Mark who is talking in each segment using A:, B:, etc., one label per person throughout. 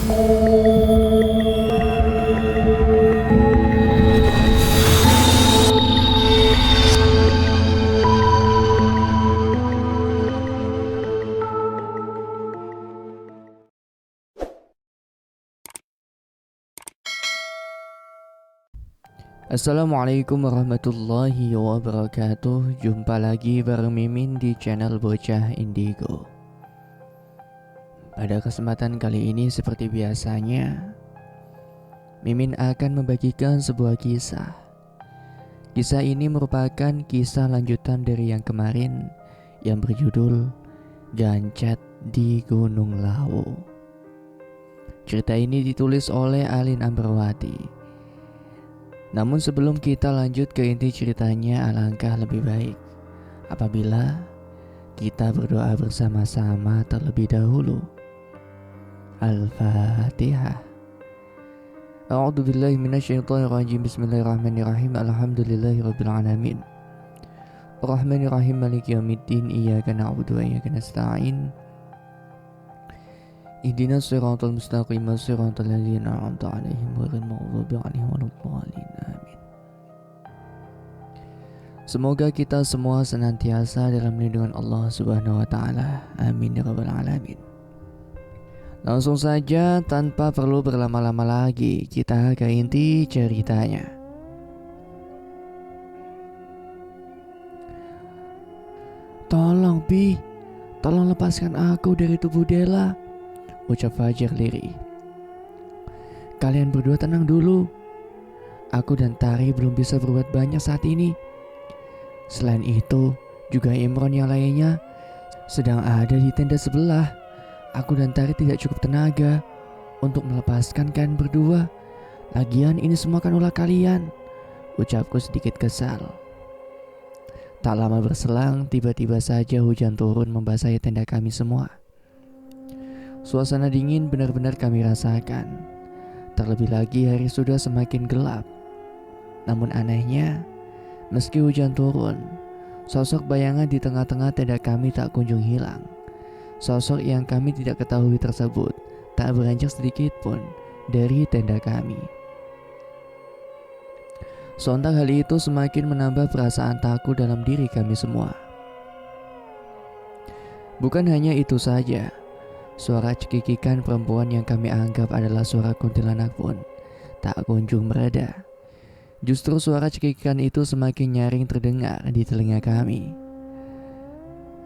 A: Assalamualaikum warahmatullahi wabarakatuh. Jumpa lagi bareng Mimin di channel Bocah Indigo. Pada kesempatan kali ini seperti biasanya, Mimin akan membagikan sebuah kisah. Kisah ini merupakan kisah lanjutan dari yang kemarin yang berjudul Gancet di Gunung Lawu. Cerita ini ditulis oleh Alin Ambarwati. Namun sebelum kita lanjut ke inti ceritanya, alangkah lebih baik apabila kita berdoa bersama-sama terlebih dahulu. Al-Fatihah. A'udzubillahi minasyaitonirrajim. Bismillahirrahmanirrahim. Alhamdulillahirabbil alamin. Arrahmanirrahim. Maliki yaumiddin. Iyyaka na'budu wa iyyaka nasta'in. Ihdinas siratal mustaqim, siratal ladzina an'amta 'alaihim ghairil maghdubi 'alaihim waladdallin. Amin. Semoga kita semua senantiasa dalam lindungan Allah Subhanahu wa taala. Amin ya rabbal alamin. Langsung saja tanpa perlu berlama-lama lagi, kita ke inti ceritanya. Tolong Bi, tolong lepaskan aku dari tubuh Dela, ucap Fajar lirih. Kalian berdua tenang dulu. Aku dan Tari belum bisa berbuat banyak saat ini. Selain itu, juga Imron yang lainnya sedang ada di tenda sebelah. Aku dan Tari tidak cukup tenaga untuk melepaskan kalian berdua. Lagian ini semua kan ulah kalian, ucapku sedikit kesal. Tak lama berselang, tiba-tiba saja hujan turun membasahi tenda kami semua. Suasana dingin benar-benar kami rasakan. Terlebih lagi hari sudah semakin gelap. Namun anehnya, meski hujan turun, sosok bayangan di tengah-tengah tenda kami tak kunjung hilang. Sosok yang kami tidak ketahui tersebut tak beranjak sedikit pun dari tenda kami. Sontak hal itu semakin menambah perasaan takut dalam diri kami semua. Bukan hanya itu saja, suara cekikikan perempuan yang kami anggap adalah suara kuntilanak pun tak kunjung mereda. Justru suara cekikikan itu semakin nyaring terdengar di telinga kami.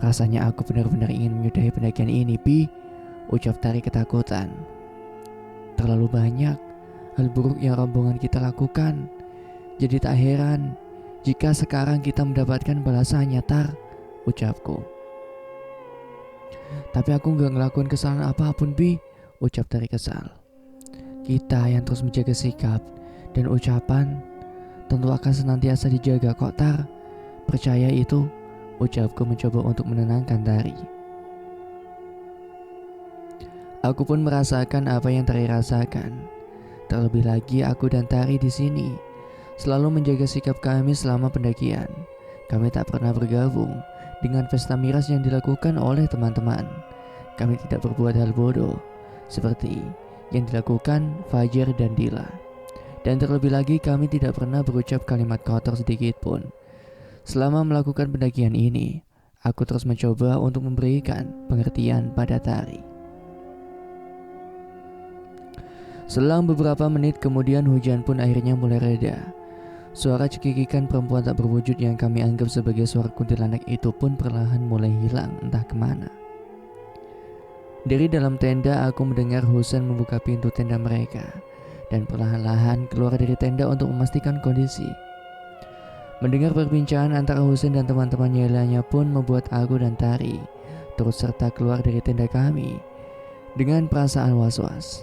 A: Rasanya aku benar-benar ingin menyudahi pendakian ini, Pi, ucap Tari ketakutan. Terlalu banyak hal buruk yang rombongan kita lakukan. Jadi tak heran jika sekarang kita mendapatkan balasannya, Tar, ucapku. Tapi aku gak ngelakuin kesalahan apapun, Bi, ucap Tari kesal. Kita yang terus menjaga sikap dan ucapan tentu akan senantiasa dijaga kok, Tar. Percaya itu, ucapku mencoba untuk menenangkan Tari. Aku pun merasakan apa yang Tari rasakan. Terlebih lagi aku dan Tari di sini selalu menjaga sikap kami selama pendakian. Kami tak pernah bergabung dengan pesta miras yang dilakukan oleh teman-teman. Kami tidak berbuat hal bodoh seperti yang dilakukan Fajar dan Dila. Dan terlebih lagi kami tidak pernah berucap kalimat kotor sedikit pun. Selama melakukan pendakian ini, aku terus mencoba untuk memberikan pengertian pada Tari. Selang beberapa menit kemudian hujan pun akhirnya mulai reda. Suara cekikikan perempuan tak berwujud yang kami anggap sebagai suara kuntilanak itu pun perlahan mulai hilang entah kemana. Dari dalam tenda aku mendengar Husain membuka pintu tenda mereka dan perlahan-lahan keluar dari tenda untuk memastikan kondisi. Mendengar perbincangan antara Husain dan teman-temannya lainnya pun membuat aku dan Tari turut serta keluar dari tenda kami dengan perasaan was-was.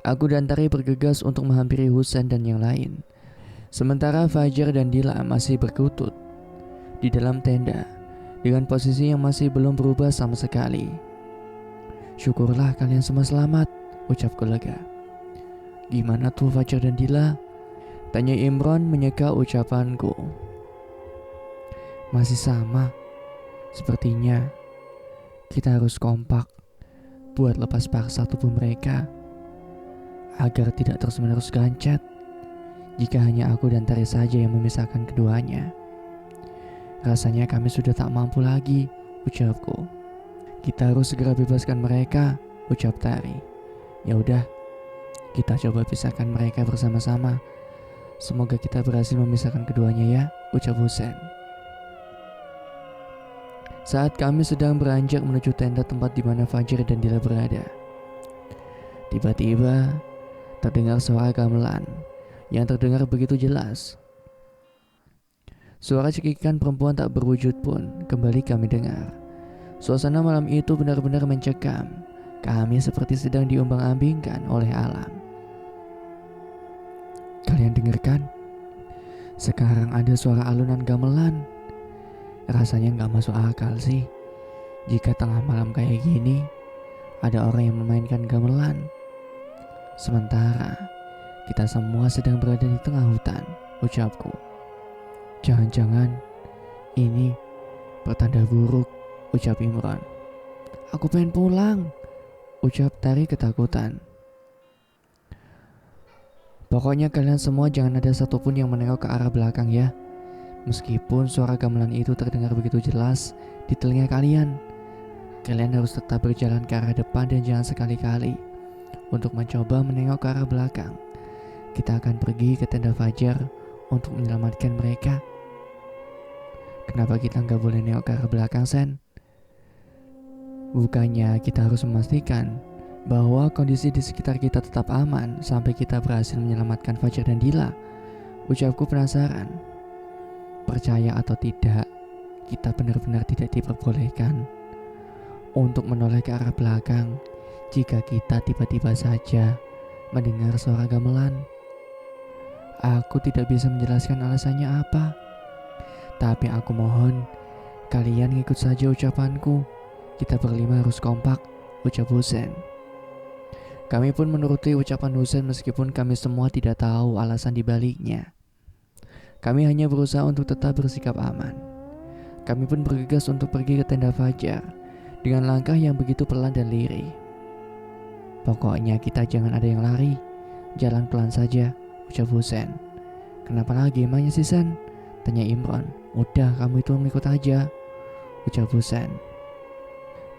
A: Aku dan Tari bergegas untuk menghampiri Husain dan yang lain. Sementara Fajar dan Dila masih berkutut di dalam tenda dengan posisi yang masih belum berubah sama sekali. Syukurlah kalian semua selamat, ucapku lega. Gimana tuh Fajar dan Dila? Tanya Imron menyeka ucapanku. Masih sama. Sepertinya kita harus kompak. buat lepas paksa tubuh mereka agar tidak terus-menerus gancet jika hanya aku dan Tari saja yang memisahkan keduanya. Rasanya kami sudah tak mampu lagi, ucapku. Kita harus segera bebaskan mereka, ucap Tari. Ya udah, kita coba pisahkan mereka bersama-sama. Semoga kita berhasil memisahkan keduanya ya, ucap Husen. Saat kami sedang beranjak menuju tenda tempat di mana Fajar dan Dila berada, tiba-tiba terdengar suara gamelan yang terdengar begitu jelas. Suara cekikan perempuan tak berwujud pun kembali kami dengar. Suasana malam itu benar-benar mencekam. Kami seperti sedang diombang-ambingkan oleh alam. Kalian dengarkan? Sekarang ada suara alunan gamelan. Rasanya gak masuk akal sih. Jika tengah malam kayak gini ada orang yang memainkan gamelan, sementara kita semua sedang berada di tengah hutan, ucapku. Jangan-jangan ini pertanda buruk, ucap Imran. Aku pengen pulang, ucap Tari ketakutan. Pokoknya kalian semua jangan ada satupun yang menengok ke arah belakang ya. Meskipun suara gamelan itu terdengar begitu jelas di telinga kalian, kalian harus tetap berjalan ke arah depan dan jangan sekali-kali untuk mencoba menengok ke arah belakang. Kita akan pergi ke tenda Fajar untuk menyelamatkan mereka. Kenapa kita nggak boleh nengok ke arah belakang, Sen? Bukannya kita harus memastikan bahwa kondisi di sekitar kita tetap aman sampai kita berhasil menyelamatkan Fajar dan Dila, ucapku penasaran. Percaya atau tidak, kita benar-benar tidak diperbolehkan untuk menoleh ke arah belakang jika kita tiba-tiba saja mendengar suara gamelan. Aku tidak bisa menjelaskan alasannya apa, tapi aku mohon kalian ngikut saja ucapanku. Kita berlima harus kompak, ucap Husen. Kami pun menuruti ucapan Husen meskipun kami semua tidak tahu alasan dibaliknya. Kami hanya berusaha untuk tetap bersikap aman. Kami pun bergegas untuk pergi ke tenda Fajar dengan langkah yang begitu pelan dan lirih. Pokoknya kita jangan ada yang lari, jalan pelan saja, ucap Husen. Kenapa lagi emangnya sih, Sen? Tanya Imran. Udah, kamu itu ngikut aja, ucap Husen.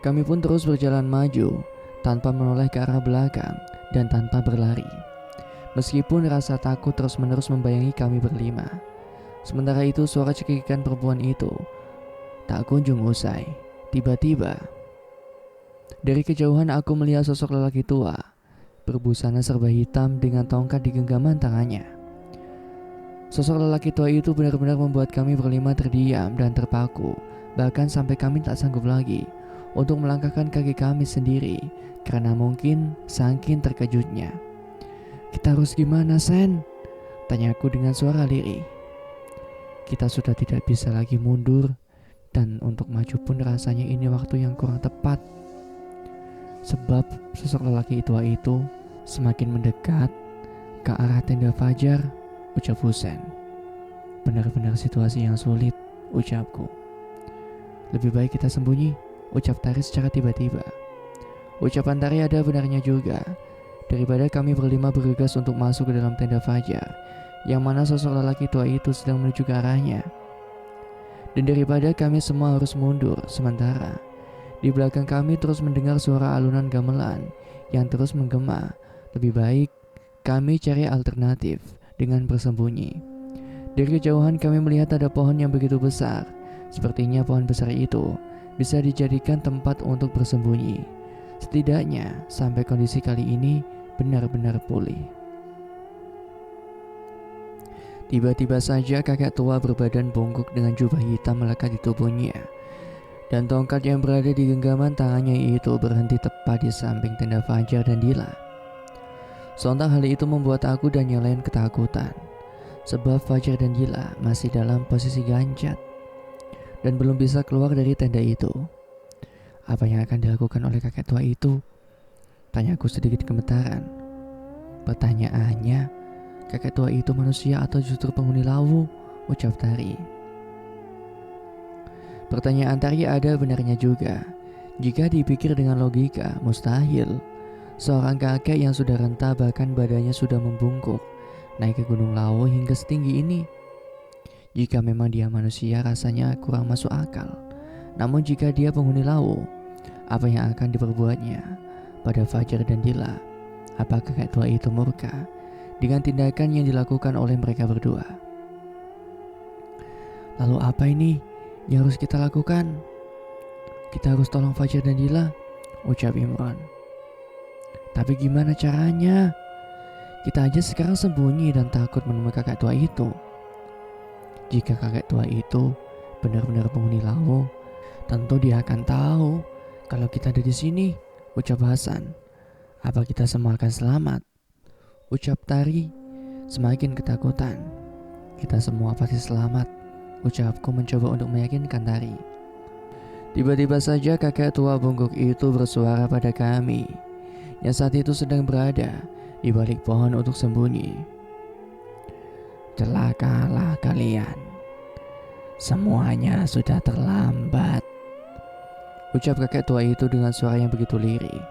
A: Kami pun terus berjalan maju tanpa menoleh ke arah belakang dan tanpa berlari. Meskipun rasa takut terus-menerus membayangi kami berlima. Sementara itu suara cekikikan perempuan itu tak kunjung usai. Tiba-tiba dari kejauhan aku melihat sosok lelaki tua berbusana serba hitam dengan tongkat di genggaman tangannya. Sosok lelaki tua itu benar-benar membuat kami berlima terdiam dan terpaku. Bahkan sampai kami tak sanggup lagi untuk melangkahkan kaki kami sendiri karena mungkin saking terkejutnya. Kita harus gimana, Sen? Tanyaku dengan suara lirih. Kita sudah tidak bisa lagi mundur, dan untuk maju pun rasanya ini waktu yang kurang tepat. Sebab sosok lelaki tua itu semakin mendekat ke arah tenda Fajar, ucap Husen. Benar-benar situasi yang sulit, ucapku. Lebih baik kita sembunyi, ucap Tari secara tiba-tiba. Ucapan Tari ada benarnya juga. Daripada kami berlima bergegas untuk masuk ke dalam tenda Fajar, yang mana sosok lelaki tua itu sedang menuju ke arahnya. Dan daripada kami semua harus mundur sementara di belakang kami terus mendengar suara alunan gamelan yang terus menggema, lebih baik kami cari alternatif dengan bersembunyi. Dari kejauhan kami melihat ada pohon yang begitu besar. Sepertinya pohon besar itu bisa dijadikan tempat untuk bersembunyi. Setidaknya sampai kondisi kali ini benar-benar pulih. Tiba-tiba saja kakek tua berbadan bongkok dengan jubah hitam melekat di tubuhnya. Dan tongkat yang berada di genggaman tangannya itu berhenti tepat di samping tenda Fajar dan Dila. Sontak hal itu membuat aku dan yang lain ketakutan. Sebab Fajar dan Dila masih dalam posisi gancat dan belum bisa keluar dari tenda itu. Apa yang akan dilakukan oleh kakek tua itu? Tanyaku sedikit gemetaran. Pertanyaannya, kakek tua itu manusia atau justru penghuni lawu? Ucap Tari. Pertanyaan Tari ada benarnya juga. Jika dipikir dengan logika, mustahil seorang kakek yang sudah renta bahkan badannya sudah membungkuk naik ke Gunung Lawu hingga setinggi ini. Jika memang dia manusia rasanya kurang masuk akal. Namun jika dia penghuni Lawu, apa yang akan diperbuatnya pada Fajar dan Dila? Apakah kakek tua itu murka dengan tindakan yang dilakukan oleh mereka berdua? Lalu apa ini yang harus kita lakukan? Kita harus tolong Fajar dan Dila, ucap Imran. Tapi gimana caranya? Kita aja sekarang sembunyi dan takut menemui kakek tua itu. Jika kakek tua itu benar-benar penghuni Lawu, tentu dia akan tahu kalau kita ada di sini, ucap Hasan. Apa kita semua akan selamat? Ucap Tari semakin ketakutan. Kita semua pasti selamat, ucapku mencoba untuk meyakinkan Tari. Tiba-tiba saja kakek tua bungkuk itu bersuara pada kami yang saat itu sedang berada di balik pohon untuk sembunyi. Celakalah kalian, semuanya sudah terlambat, ucap kakek tua itu dengan suara yang begitu lirih.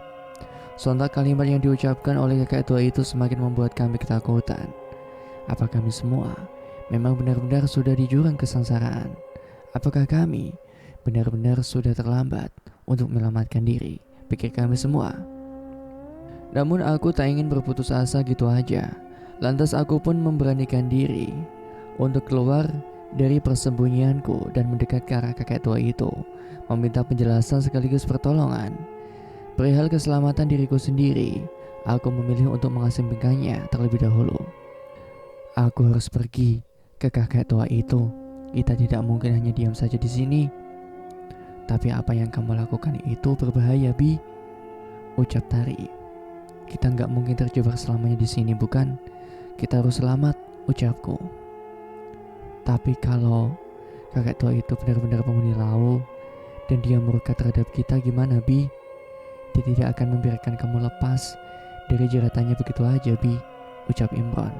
A: Sontak kalimat yang diucapkan oleh kakek tua itu semakin membuat kami ketakutan. Apa kami semua memang benar-benar sudah di jurang kesengsaraan? Apakah kami benar-benar sudah terlambat untuk menyelamatkan diri? Pikir kami semua. Namun aku tak ingin berputus asa gitu aja. Lantas aku pun memberanikan diri untuk keluar dari persembunyianku dan mendekat ke arah kakek tua itu, meminta penjelasan sekaligus pertolongan. Perihal keselamatan diriku sendiri, aku memilih untuk mengesampingkannya terlebih dahulu. Aku harus pergi ke kakek tua itu. Kita tidak mungkin hanya diam saja di sini. Tapi apa yang kamu lakukan itu berbahaya, Bi, ucap Tari. Kita nggak mungkin terjebak selamanya di sini, bukan? Kita harus selamat, ucapku. Tapi kalau kakek tua itu benar-benar penghuni Lawu dan dia murka terhadap kita, gimana, Bi? Dia tidak akan membiarkan kamu lepas dari jeratannya begitu aja, Bi, ucap Imran.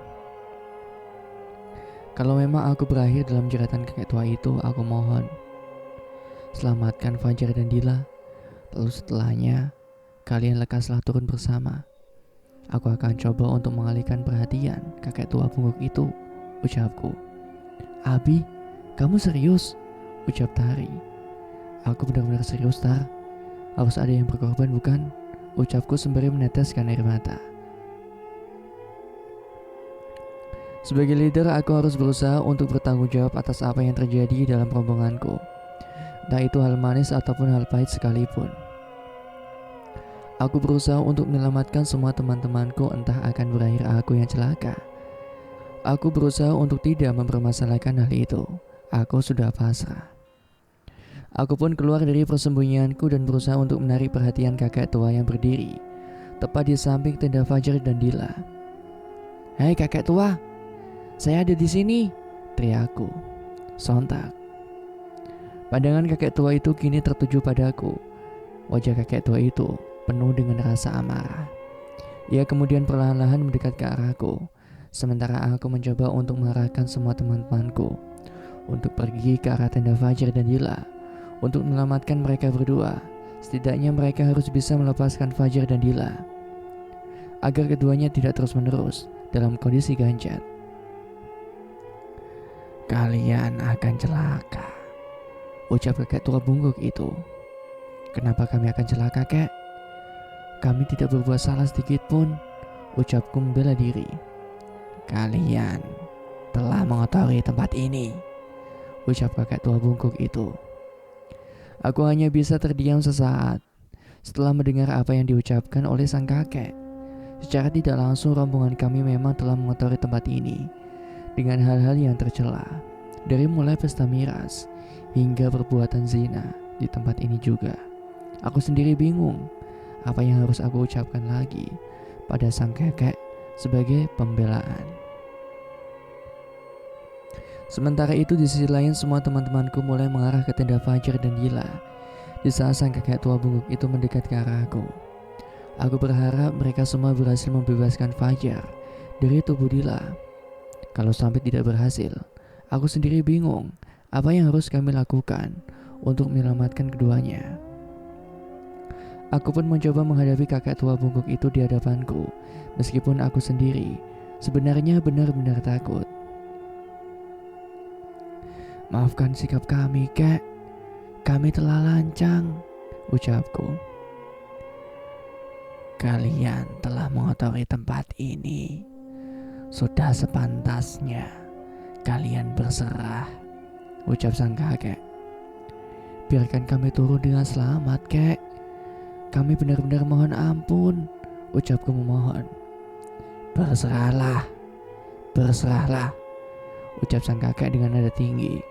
A: Kalau memang aku berakhir dalam jeratan kakek tua itu, aku mohon selamatkan Fajar dan Dila. Lalu setelahnya kalian lekaslah turun bersama. Aku akan coba untuk mengalihkan perhatian kakek tua bungkuk itu, ucapku. Abi, kamu serius? Ucap Tari. Aku benar-benar serius, Tar. Harus ada yang berkorban, bukan? Ucapku sembari meneteskan air mata. Sebagai leader, aku harus berusaha untuk bertanggung jawab atas apa yang terjadi dalam rombonganku. Entah itu hal manis ataupun hal pahit sekalipun. Aku berusaha untuk menyelamatkan semua teman-temanku, entah akan berakhir aku yang celaka. Aku berusaha untuk tidak mempermasalahkan hal itu. Aku sudah pasrah. Aku pun keluar dari persembunyianku dan berusaha untuk menarik perhatian kakek tua yang berdiri tepat di samping tenda Fajar dan Dila. Hei kakek tua, saya ada di sini, teriakku. Sontak pandangan kakek tua itu kini tertuju padaku. Wajah kakek tua itu penuh dengan rasa amarah. Ia kemudian perlahan-lahan mendekat ke arahku, sementara aku mencoba untuk mengarahkan semua teman-temanku untuk pergi ke arah tenda Fajar dan Dila untuk menyelamatkan mereka berdua. Setidaknya mereka harus bisa melepaskan Fajar dan Dila agar keduanya tidak terus-menerus dalam kondisi ganjat. Kalian akan celaka, ucap kakek tua bungkuk itu. Kenapa kami akan celaka, kek? Kami tidak berbuat salah sedikit pun, ucapku membela diri. Kalian telah mengotori tempat ini, ucap kakek tua bungkuk itu. Aku hanya bisa terdiam sesaat setelah mendengar apa yang diucapkan oleh sang kakek. Secara tidak langsung rombongan kami memang telah mengotori tempat ini dengan hal-hal yang tercela, dari mulai pesta miras hingga perbuatan zina di tempat ini juga. Aku sendiri bingung apa yang harus aku ucapkan lagi pada sang kakek sebagai pembelaan. Sementara itu di sisi lain semua teman-temanku mulai mengarah ke tenda Fajar dan Dila. Di saat sang kakek tua bungkuk itu mendekat ke arahku, aku berharap mereka semua berhasil membebaskan Fajar dari tubuh Dila. Kalau sampai tidak berhasil, aku sendiri bingung apa yang harus kami lakukan untuk menyelamatkan keduanya. Aku pun mencoba menghadapi kakek tua bungkuk itu di hadapanku, meskipun aku sendiri sebenarnya benar-benar takut. "Maafkan sikap kami, kek. Kami telah lancang," ucapku. "Kalian telah mengotori tempat ini. Sudah sepantasnya kalian berserah," ucap sang kakek. "Biarkan kami turun dengan selamat, kek. Kami benar-benar mohon ampun," ucapku memohon. "Berserahlah, berserahlah," ucap sang kakek dengan nada tinggi.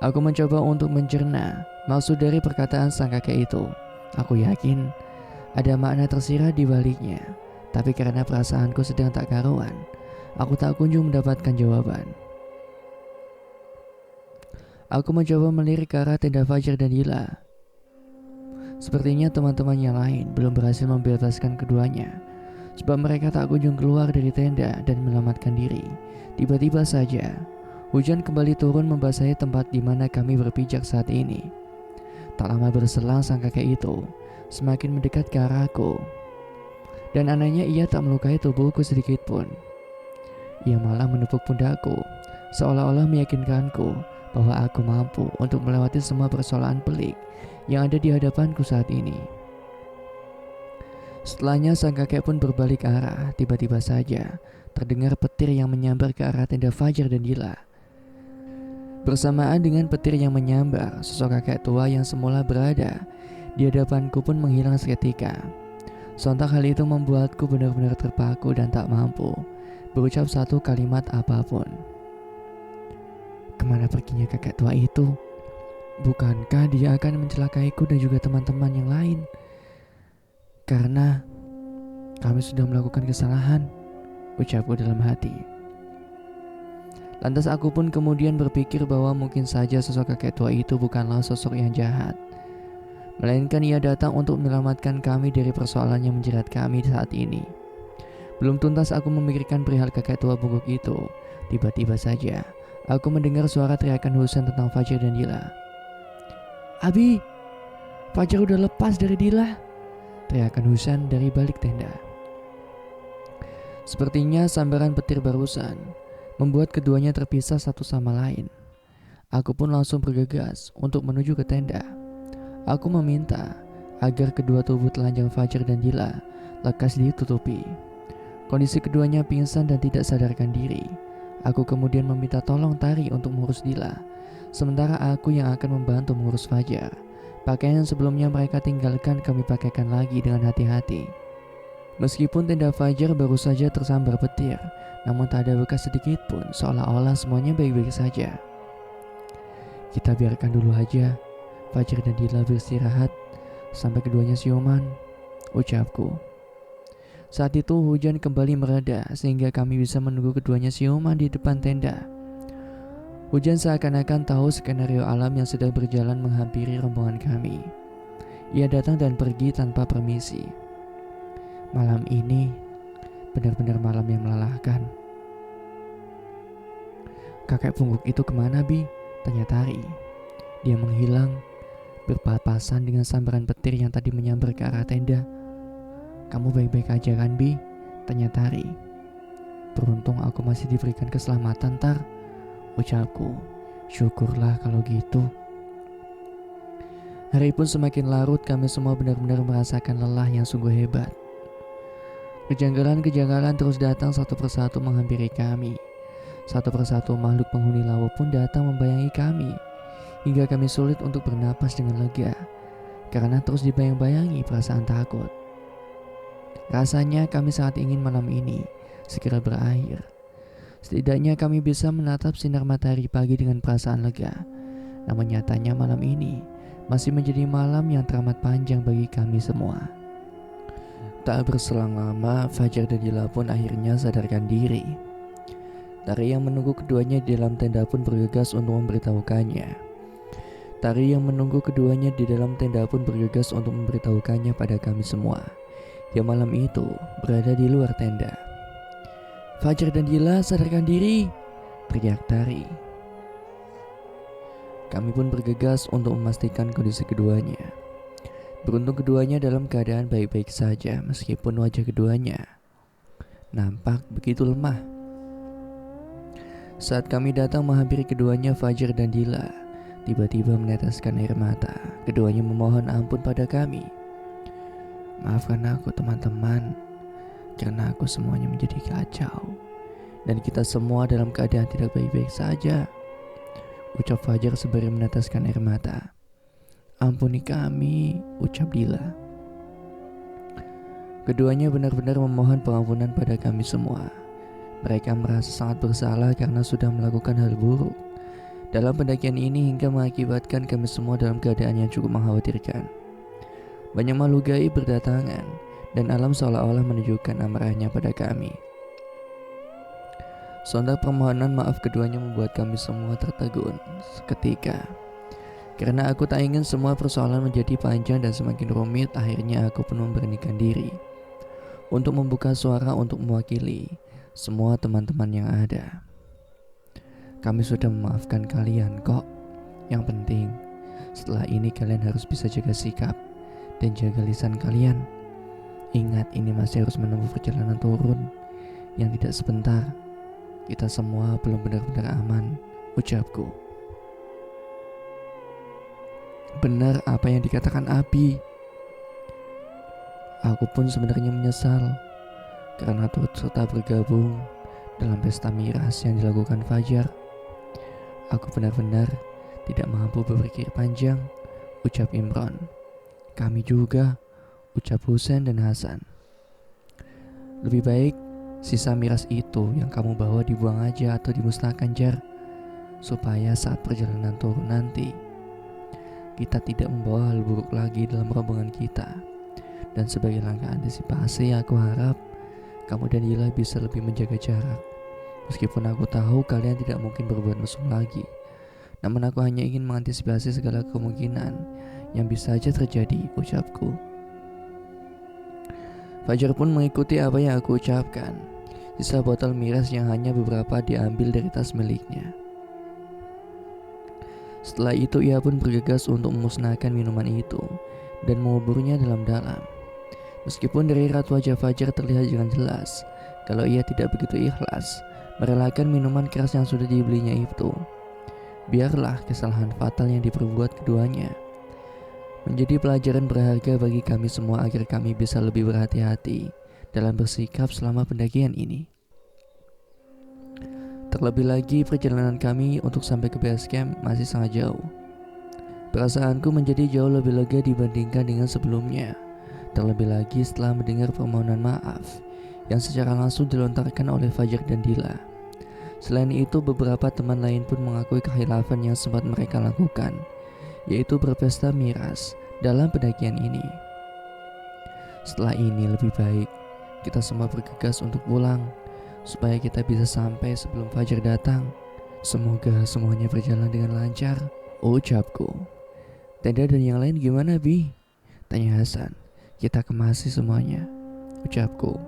A: Aku mencoba untuk mencerna maksud dari perkataan sang kakek itu. Aku yakin ada makna tersirat di baliknya, tapi karena perasaanku sedang tak karuan, aku tak kunjung mendapatkan jawaban. Aku mencoba melirik ke arah tenda Fajar dan Dila. Sepertinya teman-teman yang lain belum berhasil membebaskan keduanya, sebab mereka tak kunjung keluar dari tenda dan menyelamatkan diri. Tiba-tiba saja, hujan kembali turun membasahi tempat di mana kami berpijak saat ini. Tak lama berselang sang kakek itu semakin mendekat ke arahku, dan anehnya ia tak melukai tubuhku sedikit pun. Ia malah menepuk pundakku, seolah-olah meyakinkanku bahwa aku mampu untuk melewati semua persoalan pelik yang ada di hadapanku saat ini. Setelahnya sang kakek pun berbalik arah. Tiba-tiba saja terdengar petir yang menyambar ke arah tenda Fajar dan Dila. Bersamaan dengan petir yang menyambar, sosok kakek tua yang semula berada di hadapanku pun menghilang seketika. Sontak hal itu membuatku benar-benar terpaku dan tak mampu berucap satu kalimat apapun. Kemana perginya kakek tua itu? Bukankah dia akan mencelakaiku dan juga teman-teman yang lain? Karena kami sudah melakukan kesalahan, ucapku dalam hati. Lantas aku pun kemudian berpikir bahwa mungkin saja sosok kakek tua itu bukanlah sosok yang jahat, melainkan ia datang untuk menyelamatkan kami dari persoalan yang menjerat kami saat ini. Belum tuntas aku memikirkan perihal kakek tua bungkuk itu, tiba-tiba saja aku mendengar suara teriakan Husan tentang Fajar dan Dila. "Abi, Fajar udah lepas dari Dila," teriakan Husan dari balik tenda. Sepertinya sambaran petir barusan membuat keduanya terpisah satu sama lain. Aku pun langsung bergegas untuk menuju ke tenda. Aku meminta agar kedua tubuh telanjang Fajar dan Dila lekas ditutupi. Kondisi keduanya pingsan dan tidak sadarkan diri. Aku kemudian meminta tolong Tari untuk mengurus Dila, sementara aku yang akan membantu mengurus Fajar. Pakaian yang sebelumnya mereka tinggalkan kami pakaikan lagi dengan hati-hati. Meskipun tenda Fajar baru saja tersambar petir, namun tak ada bekas sedikit pun, seolah-olah semuanya baik-baik saja. "Kita biarkan dulu aja Fajar dan Dila beristirahat sampai keduanya siuman," ucapku. Saat itu hujan kembali mereda sehingga kami bisa menunggu keduanya siuman di depan tenda. Hujan seakan-akan tahu skenario alam yang sedang berjalan menghampiri rombongan kami. Ia datang dan pergi tanpa permisi. Malam ini benar-benar malam yang melelahkan. "Kakek pungguk itu kemana, Bi?" tanya Tari. Dia menghilang berpapasan dengan sambaran petir yang tadi menyambar ke arah tenda. "Kamu baik-baik aja kan, Bi?" tanya Tari. "Beruntung aku masih diberikan keselamatan, Tar," ucapku. "Syukurlah kalau gitu." Hari pun semakin larut, kami semua benar-benar merasakan lelah yang sungguh hebat. Kejanggalan-kejanggalan terus datang satu persatu menghampiri kami. Satu persatu makhluk penghuni laut pun datang membayangi kami, hingga kami sulit untuk bernapas dengan lega, karena terus dibayang-bayangi perasaan takut. Rasanya kami sangat ingin malam ini segera berakhir. Setidaknya kami bisa menatap sinar matahari pagi dengan perasaan lega. Namun nyatanya malam ini masih menjadi malam yang teramat panjang bagi kami semua. Tak berselang lama, Fajar dan Dila pun akhirnya sadarkan diri. Tari yang menunggu keduanya di dalam tenda pun bergegas untuk memberitahukannya. Pada kami semua yang malam itu berada di luar tenda. "Fajar dan Dila, sadarkan diri!" teriak Tari. Kami pun bergegas untuk memastikan kondisi keduanya. Beruntung keduanya dalam keadaan baik-baik saja meskipun wajah keduanya nampak begitu lemah. Saat kami datang menghampiri keduanya, Fajar dan Dila tiba-tiba meneteskan air mata. Keduanya memohon ampun pada kami. Maafkan aku teman-teman, karena aku semuanya menjadi kacau dan kita semua dalam keadaan tidak baik-baik saja, ucap Fajar sembari meneteskan air mata. Ampuni kami, ucap Dila. Keduanya benar-benar memohon pengampunan pada kami semua. Mereka merasa sangat bersalah karena sudah melakukan hal buruk dalam pendakian ini hingga mengakibatkan kami semua dalam keadaan yang cukup mengkhawatirkan. Banyak makhluk gaib berdatangan dan alam seolah-olah menunjukkan amarahnya pada kami. Sontak permohonan maaf keduanya membuat kami semua tertegun seketika. Karena aku tak ingin semua persoalan menjadi panjang dan semakin rumit, akhirnya aku pun memberanikan diri untuk membuka suara untuk mewakili semua teman-teman yang ada. Kami sudah memaafkan kalian kok. Yang penting, setelah ini kalian harus bisa jaga sikap dan jaga lisan kalian. Ingat, ini masih harus menempuh perjalanan turun yang tidak sebentar. Kita semua belum benar-benar aman, ucapku. Benar apa yang dikatakan Abi. Aku pun sebenarnya menyesal karena turut serta bergabung dalam pesta miras yang dilakukan Fajar. Aku benar-benar tidak mampu berpikir panjang, ucap Imron. Kami juga, ucap Husen dan Hasan. Lebih baik sisa miras itu yang kamu bawa dibuang aja atau dimusnahkan, Jar, supaya saat perjalanan turun nanti kita tidak membawa hal buruk lagi dalam rombongan kita. Dan sebagai langkah antisipasi, aku harap kamu dan Dila bisa lebih menjaga jarak. Meskipun aku tahu kalian tidak mungkin berbuat mesum lagi, namun aku hanya ingin mengantisipasi segala kemungkinan yang bisa saja terjadi, ucapku. Fajar pun mengikuti apa yang aku ucapkan. Sisa botol miras yang hanya beberapa diambil dari tas miliknya. Setelah itu ia pun bergegas untuk memusnahkan minuman itu dan menguburnya dalam-dalam. Meskipun dari raut wajah Fajar terlihat dengan jelas kalau ia tidak begitu ikhlas merelakan minuman keras yang sudah dibelinya itu. Biarlah kesalahan fatal yang diperbuat keduanya menjadi pelajaran berharga bagi kami semua agar kami bisa lebih berhati-hati dalam bersikap selama pendakian ini. Terlebih lagi perjalanan kami untuk sampai ke base camp masih sangat jauh. Perasaanku menjadi jauh lebih lega dibandingkan dengan sebelumnya. Terlebih lagi setelah mendengar permohonan maaf yang secara langsung dilontarkan oleh Fajar dan Dila. Selain itu, beberapa teman lain pun mengakui kehilafan yang sempat mereka lakukan, yaitu berpesta miras dalam pendakian ini. Setelah ini lebih baik kita semua bergegas untuk pulang supaya kita bisa sampai sebelum Fajar datang. Semoga semuanya berjalan dengan lancar, ucapku. Tenda dan yang lain gimana, Bi? Tanya Hasan. Kita kemasi semuanya, ucapku.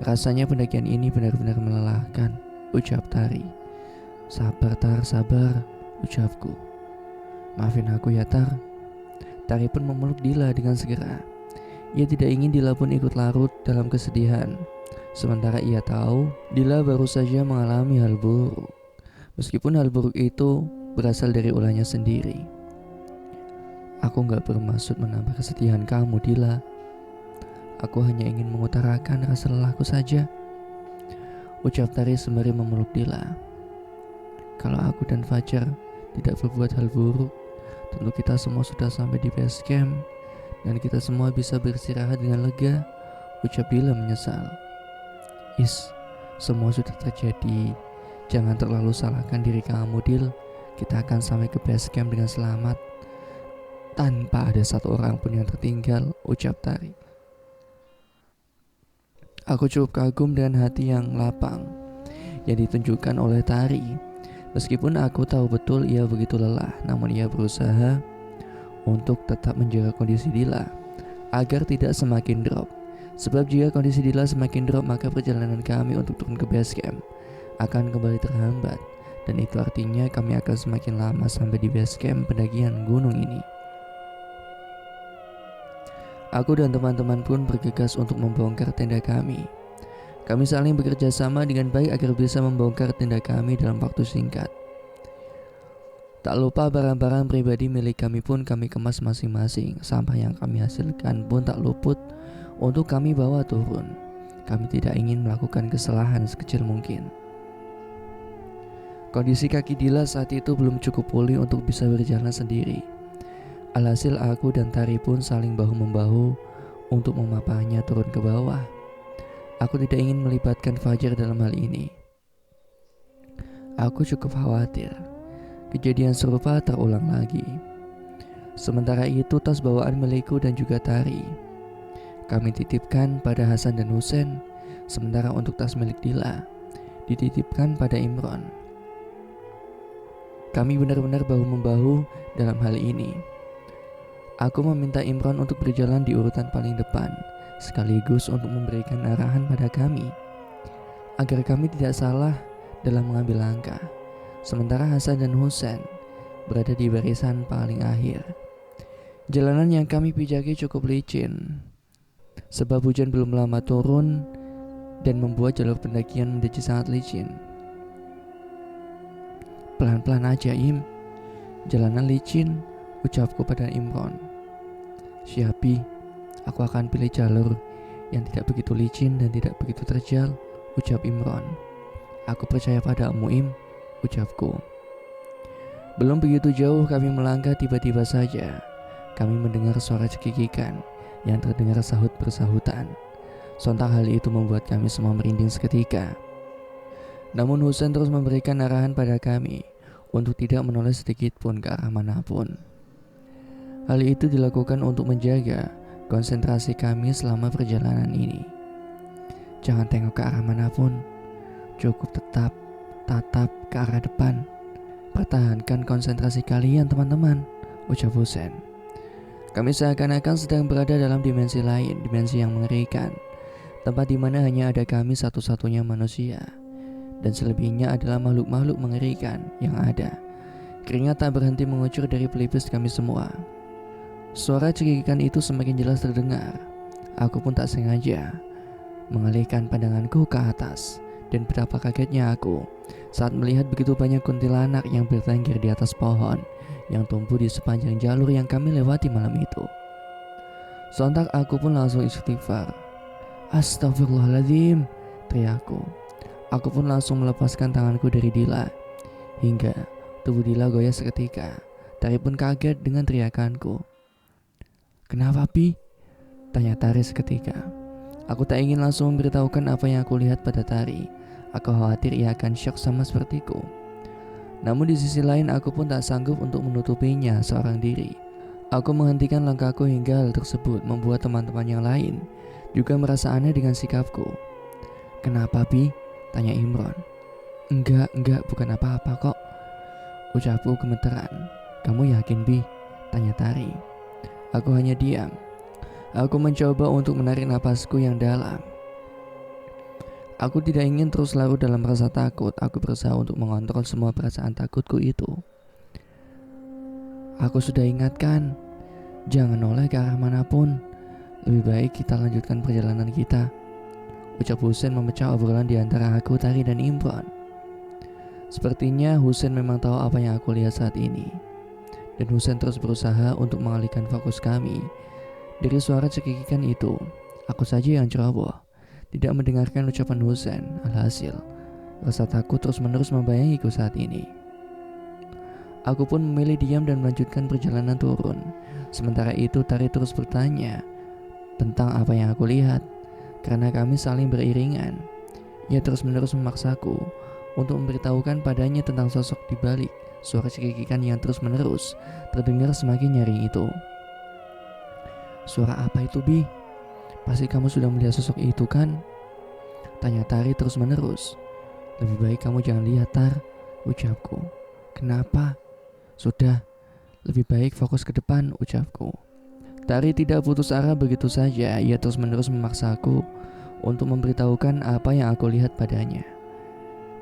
A: Rasanya pendakian ini benar-benar melelahkan, ucap Tari. Sabar Tar, sabar, ucapku. Maafin aku ya Tar. Tari pun memeluk Dila dengan segera. Ia tidak ingin Dila pun ikut larut dalam kesedihan. Sementara ia tahu Dila baru saja mengalami hal buruk. Meskipun hal buruk itu berasal dari ulahnya sendiri. Aku gak bermaksud menambah kesedihan kamu, Dila. Aku hanya ingin mengutarakan rasa lelahku saja, ucap Tari sembari memeluk Dila. Kalau aku dan Fajar tidak berbuat hal buruk, tentu kita semua sudah sampai di base camp dan kita semua bisa beristirahat dengan lega, ucap Dila menyesal. Semua sudah terjadi. Jangan terlalu salahkan diri kamu, Dil. Kita akan sampai ke base camp dengan selamat tanpa ada satu orang pun yang tertinggal, ucap Tari. Aku cukup kagum dengan hati yang lapang yang ditunjukkan oleh Tari. Meskipun aku tahu betul ia begitu lelah, namun ia berusaha untuk tetap menjaga kondisi Dila agar tidak semakin drop. Sebab jika kondisi Dila semakin drop, maka perjalanan kami untuk turun ke base camp akan kembali terhambat. Dan itu artinya kami akan semakin lama sampai di base camp pendakian gunung ini. Aku dan teman-teman pun bergegas untuk membongkar tenda kami. Kami saling bekerja sama dengan baik agar bisa membongkar tenda kami dalam waktu singkat. Tak lupa barang-barang pribadi milik kami pun kami kemas masing-masing. Sampah yang kami hasilkan pun tak luput untuk kami bawa turun. Kami tidak ingin melakukan kesalahan sekecil mungkin. Kondisi kaki Dila saat itu belum cukup pulih untuk bisa berjalan sendiri. Alhasil aku dan Tari pun saling bahu-membahu untuk memapahnya turun ke bawah. Aku tidak ingin melibatkan Fajar dalam hal ini. Aku cukup khawatir kejadian serupa terulang lagi. Sementara itu tas bawaan milikku dan juga Tari kami titipkan pada Hasan dan Husen. Sementara untuk tas milik Dila dititipkan pada Imron. Kami benar-benar bahu-membahu dalam hal ini. Aku meminta Imron untuk berjalan di urutan paling depan, sekaligus untuk memberikan arahan pada kami agar kami tidak salah dalam mengambil langkah. Sementara Hasan dan Husen berada di barisan paling akhir. Jalanan yang kami pijaki cukup licin, sebab hujan belum lama turun dan membuat jalur pendakian menjadi sangat licin. Pelan-pelan aja Im, jalanan licin, ucapku pada Imron. Siapi, aku akan pilih jalur yang tidak begitu licin dan tidak begitu terjal, ucap Imron. Aku percaya padamu Im, ucapku. Belum begitu jauh kami melangkah, tiba-tiba saja kami mendengar suara cekikikan yang terdengar sahut bersahutan. Sontak hal itu membuat kami semua merinding seketika. Namun Husen terus memberikan arahan pada kami untuk tidak menoleh sedikit pun ke arah manapun. Hal itu dilakukan untuk menjaga konsentrasi kami selama perjalanan ini. Jangan tengok ke arah manapun, cukup tetap tatap ke arah depan. Pertahankan konsentrasi kalian teman-teman, ucap Husen. Kami seakan-akan sedang berada dalam dimensi lain, dimensi yang mengerikan, tempat di mana hanya ada kami satu-satunya manusia, dan selebihnya adalah makhluk-makhluk mengerikan yang ada. Keringat tak berhenti mengucur dari pelipis kami semua. Suara cekikikan itu semakin jelas terdengar. Aku pun tak sengaja mengalihkan pandanganku ke atas. Dan betapa kagetnya aku saat melihat begitu banyak kuntilanak yang bertengger di atas pohon yang tumbuh di sepanjang jalur yang kami lewati malam itu. Sontak aku pun langsung istighfar. Astagfirullahaladzim, teriakku. Aku pun langsung melepaskan tanganku dari Dila, hingga tubuh Dila goyah seketika. Tari pun kaget dengan teriakanku. Kenapa Pi? Tanya Tari seketika. Aku tak ingin langsung memberitahukan apa yang aku lihat pada Tari. Aku khawatir ia akan syok sama sepertiku. Namun di sisi lain aku pun tak sanggup untuk menutupinya seorang diri. Aku menghentikan langkahku hingga hal tersebut membuat teman-teman yang lain juga merasa aneh dengan sikapku. Kenapa Bi? Tanya Imron. Enggak, bukan apa-apa kok, ucapku gemeteran. Kamu yakin Bi? Tanya Tari. Aku hanya diam. Aku mencoba untuk menarik napasku yang dalam. Aku tidak ingin terus larut dalam rasa takut. Aku berusaha untuk mengontrol semua perasaan takutku itu. Aku sudah ingatkan, jangan noleh ke arah manapun. Lebih baik kita lanjutkan perjalanan kita, ucap Husen memecah obrolan di antara aku, Tari, dan Imron. Sepertinya Husen memang tahu apa yang aku lihat saat ini. Dan Husen terus berusaha untuk mengalihkan fokus kami dari suara cekikikan itu. Aku saja yang ceroboh, tidak mendengarkan ucapan Husen. Alhasil, rasa takut terus-menerus membayangiku saat ini. Aku pun memilih diam dan melanjutkan perjalanan turun. Sementara itu Tari terus bertanya tentang apa yang aku lihat. Karena kami saling beriringan, ia terus-menerus memaksaku untuk memberitahukan padanya tentang sosok di balik suara cekikikan yang terus-menerus terdengar semakin nyaring itu. Suara apa itu Bi? Pasti kamu sudah melihat sosok itu kan? Tanya Tari terus-menerus. Lebih baik kamu jangan lihat Tar, ucapku. Kenapa? Sudah, lebih baik fokus ke depan, ucapku. Tari tidak putus arah begitu saja. Ia terus-menerus memaksaku untuk memberitahukan apa yang aku lihat padanya.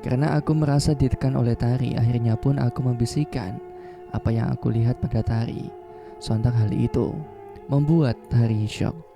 A: Karena aku merasa ditekan oleh Tari, akhirnya pun aku membisikkan apa yang aku lihat pada Tari. Sontak hal itu membuat Hari syok.